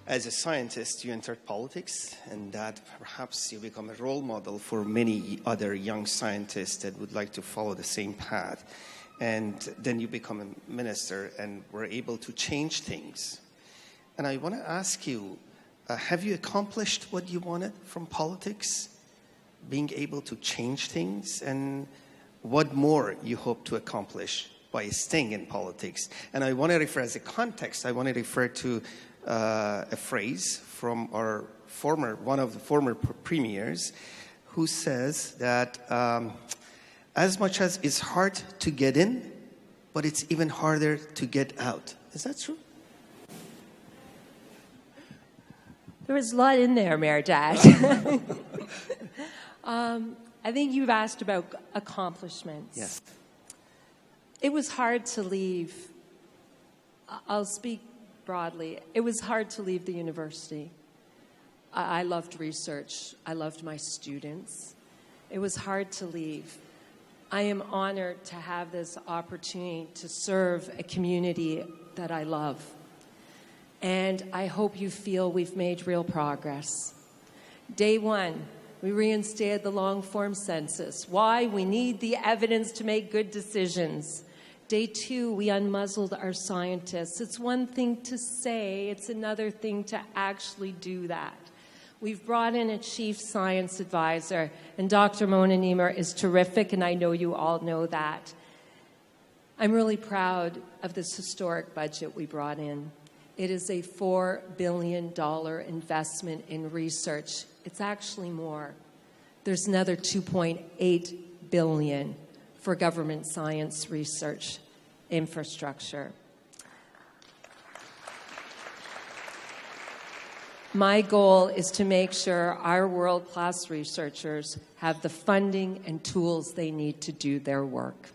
as a scientist, you entered politics, and that perhaps you become a role model for many other young scientists that would like to follow the same path. And then you become a minister and were able to change things. And I want to ask you, have you accomplished what you wanted from politics, being able to change things? And what more you hope to accomplish by staying in politics? And I want to refer, as a context, I want to refer to a phrase from one of the former premiers, who says that as much as it's hard to get in, but it's even harder to get out. Is that true? There was a lot in there, Mayor Dad. I think you've asked about accomplishments. Yes. It was hard to leave. I'll speak broadly. It was hard to leave the university. I loved research. I loved my students. It was hard to leave. I am honored to have this opportunity to serve a community that I love. And I hope you feel we've made real progress. Day one, we reinstated the long-form census. Why? We need the evidence to make good decisions. Day two, we unmuzzled our scientists. It's one thing to say, it's another thing to actually do that. We've brought in a chief science advisor, and Dr. Mona Niemer is terrific, and I know you all know that. I'm really proud of this historic budget we brought in. It is a $4 billion investment in research. It's actually more. There's another $2.8 billion for government science research infrastructure. My goal is to make sure our world-class researchers have the funding and tools they need to do their work.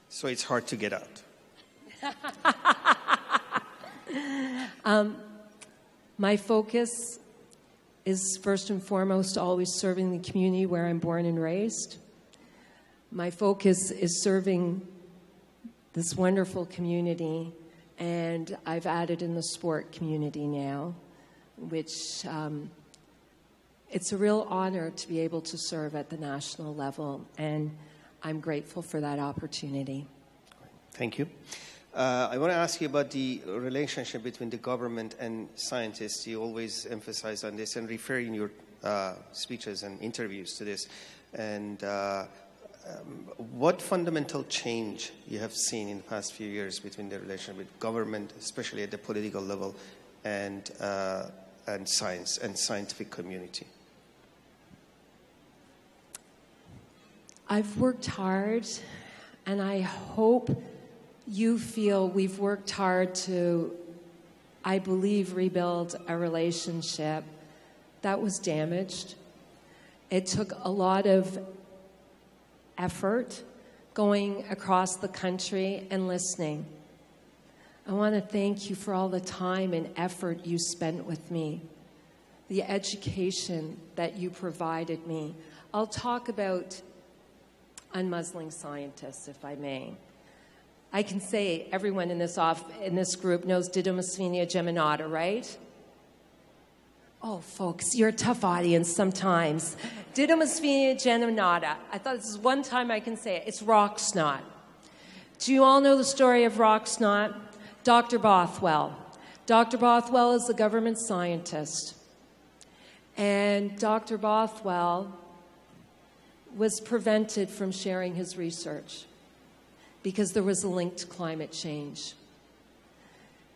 So it's hard to get out. My focus is first and foremost always serving the community where I'm born and raised. My focus is serving this wonderful community, and I've added in the sport community now, which it's a real honor to be able to serve at the national level, and I'm grateful for that opportunity. Thank you. I want to ask you about the relationship between the government and scientists. You always emphasize on this and refer in your speeches and interviews to this. And what fundamental change you have seen in the past few years between the relationship with government, especially at the political level, and science and scientific community? I've worked hard, and I hope you feel we've worked hard to, I believe, rebuild a relationship that was damaged. It took a lot of effort going across the country and listening. I want to thank you for all the time and effort you spent with me, the education that you provided me. I'll talk about unmuzzling scientists, if I may. I can say everyone in this group knows Didymusphenia geminata, right? Oh, folks, you're a tough audience sometimes. Didymusphenia geminata. I thought this is one time I can say it. It's rock snot. Do you all know the story of rock snot? Dr. Bothwell. Dr. Bothwell is a government scientist. And Dr. Bothwell was prevented from sharing his research because there was a link to climate change.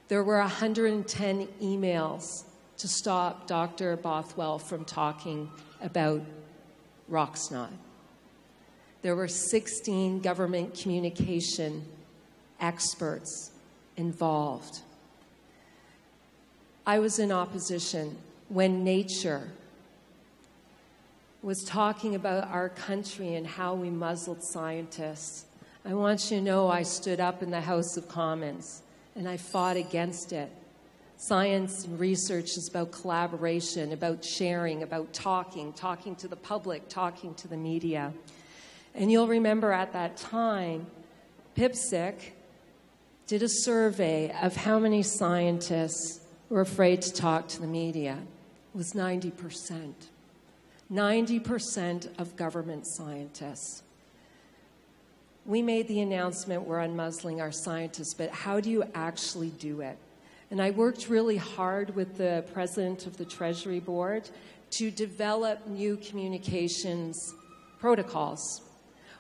There were 110 emails to stop Dr. Bothwell from talking about rock snot. There were 16 government communication experts involved. I was in opposition when Nature was talking about our country and how we muzzled scientists. I want you to know I stood up in the House of Commons and I fought against it. Science and research is about collaboration, about sharing, about talking to the public, talking to the media. And you'll remember at that time, PIPSIC did a survey of how many scientists were afraid to talk to the media. It was 90%. 90% of government scientists. We made the announcement we're unmuzzling our scientists, but how do you actually do it? And I worked really hard with the president of the Treasury Board to develop new communications protocols.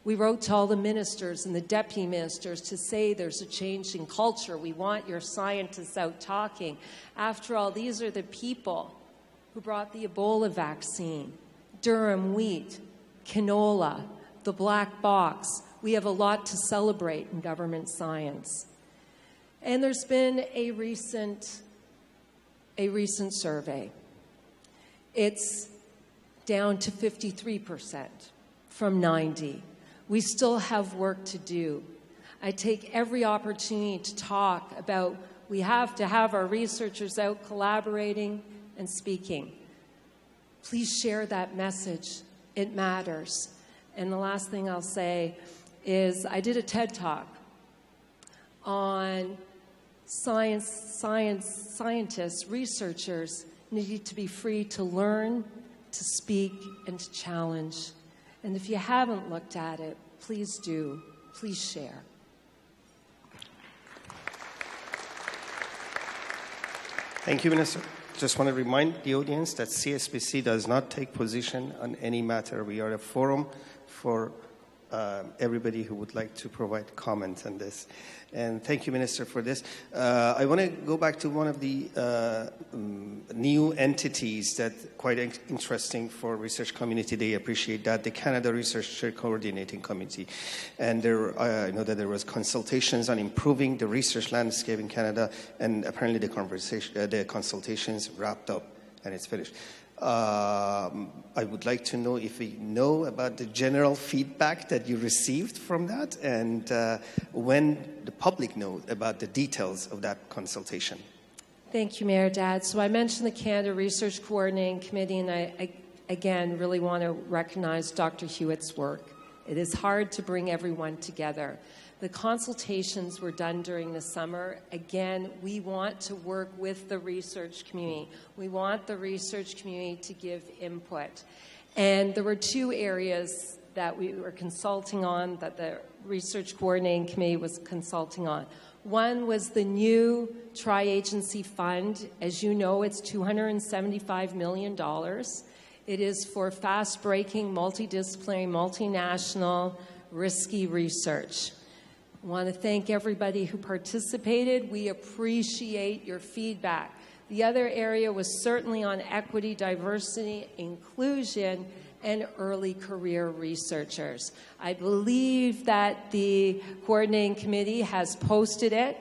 We wrote to all the ministers and the deputy ministers to say there's a change in culture. We want your scientists out talking. After all, these are the people who brought the Ebola vaccine, durum wheat, canola, the black box. We have a lot to celebrate in government science. And there's been a recent survey. It's down to 53% from 90%. We still have work to do. I take every opportunity to talk about we have to have our researchers out collaborating and speaking. Please share that message. It matters. And the last thing I'll say is I did a TED Talk on scientists, researchers need to be free to learn, to speak, and to challenge. And if you haven't looked at it, please do. Please share. Thank you, Minister. Just want to remind the audience that CSPC does not take position on any matter. We are a forum for everybody who would like to provide comment on this. And thank you, Minister, for this. I want to go back to one of the new entities that quite interesting for research community. They appreciate that, the Canada Research Coordinating Committee. And I know that there was consultations on improving the research landscape in Canada, and apparently the consultations wrapped up and it's finished. I would like to know if we know about the general feedback that you received from that, and when the public knows about the details of that consultation. Thank you, Mayor Dad. So I mentioned the Canada Research Coordinating Committee, and I again, really want to recognize Dr. Hewitt's work. It is hard to bring everyone together. The consultations were done during the summer. Again, we want to work with the research community. We want the research community to give input. And there were two areas that we were consulting on, that the Research Coordinating Committee was consulting on. One was the new tri-agency fund. As you know, it's $275 million. It is for fast-breaking, multidisciplinary, multinational, risky research. I want to thank everybody who participated. We appreciate your feedback. The other area was certainly on equity, diversity, inclusion, and early career researchers. I believe that the coordinating committee has posted it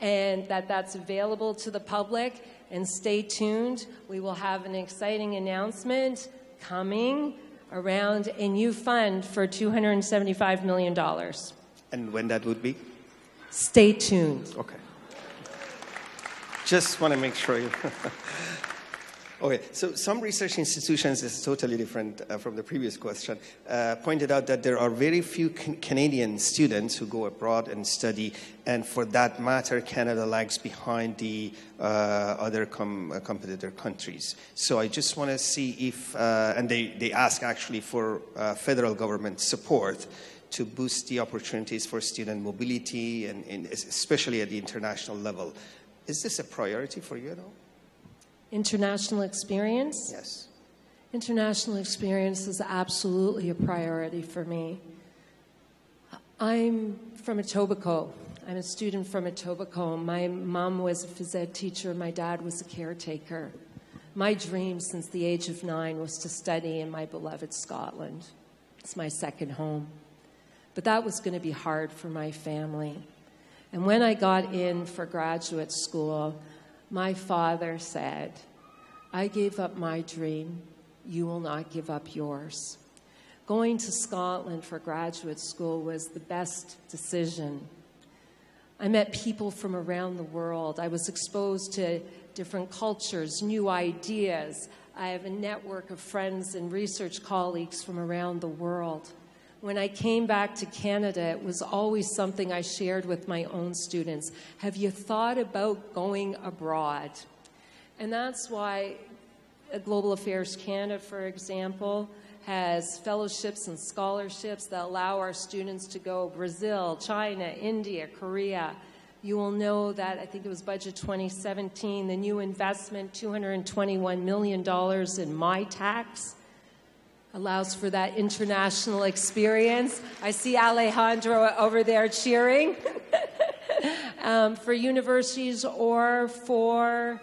and that that's available to the public. And stay tuned. We will have an exciting announcement coming around a new fund for $275 million. And when that would be? Stay tuned. Okay. Just want to make sure you... Okay, so some research institutions, this is totally different from the previous question, pointed out that there are very few Canadian students who go abroad and study, and for that matter, Canada lags behind the other competitor countries. So I just want to see if, and they ask actually for federal government support to boost the opportunities for student mobility, and especially at the international level. Is this a priority for you at all? International experience? Yes. International experience is absolutely a priority for me. I'm from Etobicoke. I'm a student from Etobicoke. My mom was a phys ed teacher. My dad was a caretaker. My dream since the age of 9 was to study in my beloved Scotland. It's my second home. But that was going to be hard for my family. And when I got in for graduate school, my father said, I gave up my dream, you will not give up yours. Going to Scotland for graduate school was the best decision. I met people from around the world. I was exposed to different cultures, new ideas. I have a network of friends and research colleagues from around the world. When I came back to Canada, it was always something I shared with my own students. Have you thought about going abroad? And that's why Global Affairs Canada, for example, has fellowships and scholarships that allow our students to go Brazil, China, India, Korea. You will know that, I think it was budget 2017, the new investment, $221 million in my tax, allows for that international experience. I see Alejandro over there cheering. For universities or for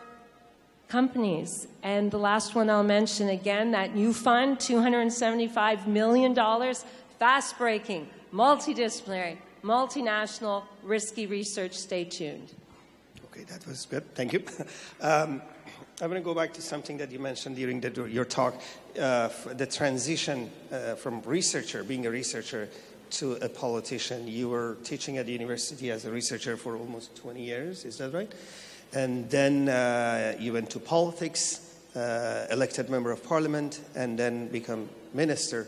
companies. And the last one I'll mention again, that new fund, $275 million, fast-breaking, multidisciplinary, multinational, risky research. Stay tuned. Okay, that was good. Thank you. I'm going to go back to something that you mentioned during your talk, the transition from being a researcher, to a politician. You were teaching at the university as a researcher for almost 20 years, is that right? And then you went to politics, elected member of parliament, and then become minister.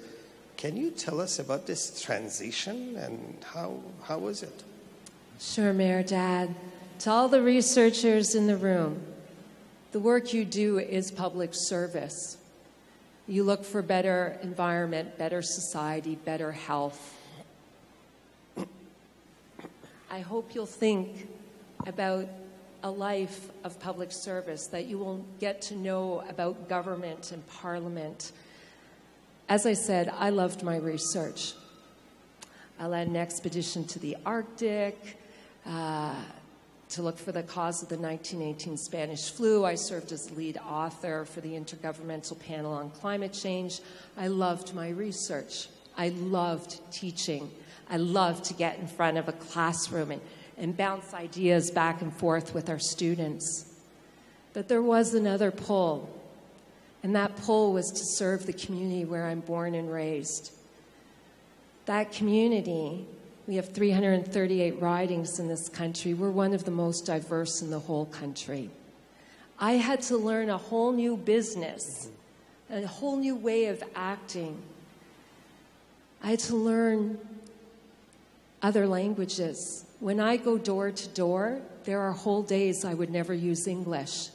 Can you tell us about this transition and how was it? Sure, Mayor Dad. To all the researchers in the room, the work you do is public service. You look for better environment, better society, better health. I hope you'll think about a life of public service, that you will get to know about government and parliament. As I said, I loved my research. I led an expedition to the Arctic to look for the cause of the 1918 Spanish flu. I served as lead author for the Intergovernmental Panel on Climate Change. I loved my research. I loved teaching. I loved to get in front of a classroom and bounce ideas back and forth with our students. But there was another pull, and that pull was to serve the community where I'm born and raised. That community, we have 338 ridings in this country. We're one of the most diverse in the whole country. I had to learn a whole new business, a whole new way of acting. I had to learn other languages. When I go door to door, there are whole days I would never use English.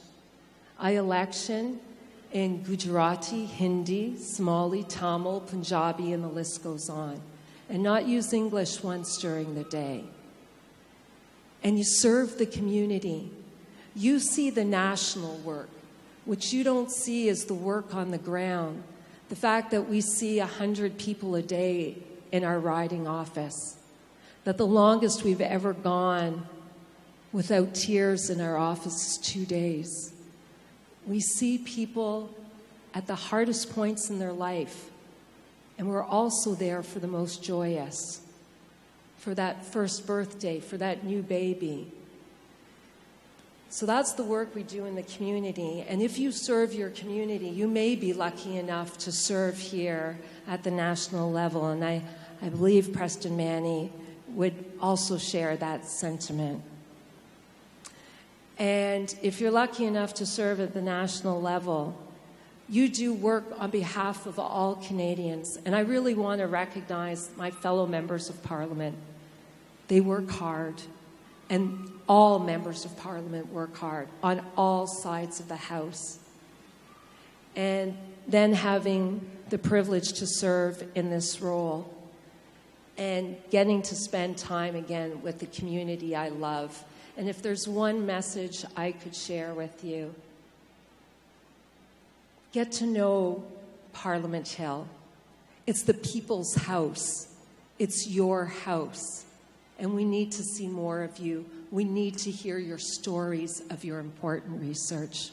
I election in Gujarati, Hindi, Somali, Tamil, Punjabi, and the list goes on, and not use English once during the day. And you serve the community. You see the national work. What you don't see is the work on the ground. The fact that we see 100 people a day in our riding office. That the longest we've ever gone without tears in our office is 2 days. We see people at the hardest points in their life, and we're also there for the most joyous, for that first birthday, for that new baby. So that's the work we do in the community. And if you serve your community, you may be lucky enough to serve here at the national level. And I believe Preston Manny would also share that sentiment. And if you're lucky enough to serve at the national level, you do work on behalf of all Canadians. And I really want to recognize my fellow members of Parliament. They work hard. And all members of Parliament work hard on all sides of the House. And then having the privilege to serve in this role and getting to spend time again with the community I love. And if there's one message I could share with you, get to know Parliament Hill. It's the people's house. It's your house. And we need to see more of you. We need to hear your stories of your important research.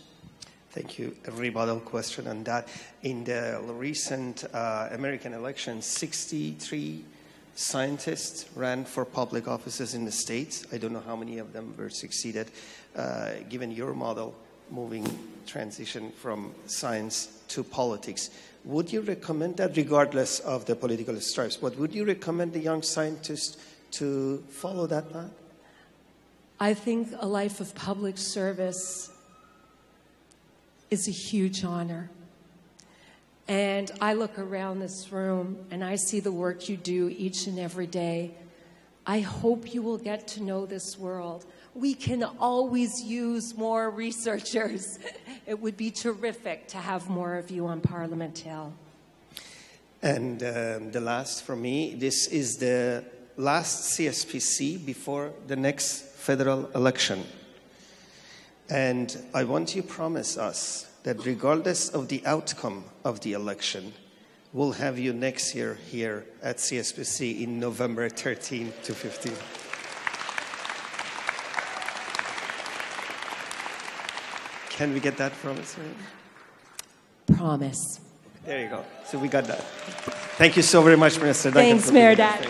Thank you. A rebuttal question on that. In the recent American elections, 63 scientists ran for public offices in the States. I don't know how many of them were succeeded. Given your model, moving transition from science to politics, would you recommend that, regardless of the political stripes, but would you recommend the young scientists to follow that path? I think a life of public service is a huge honor. And I look around this room and I see the work you do each and every day. I hope you will get to know this world. We can always use more researchers. It would be terrific to have more of you on Parliament Hill. And the last from me, this is the last CSPC before the next federal election. And I want you to promise us that regardless of the outcome of the election, we'll have you next year here at CSPC in November 13 to 15. Can we get that promise, right? Promise. There you go. So we got that. Thank you so very much, Minister Duncan. Thanks, Mayor Dad.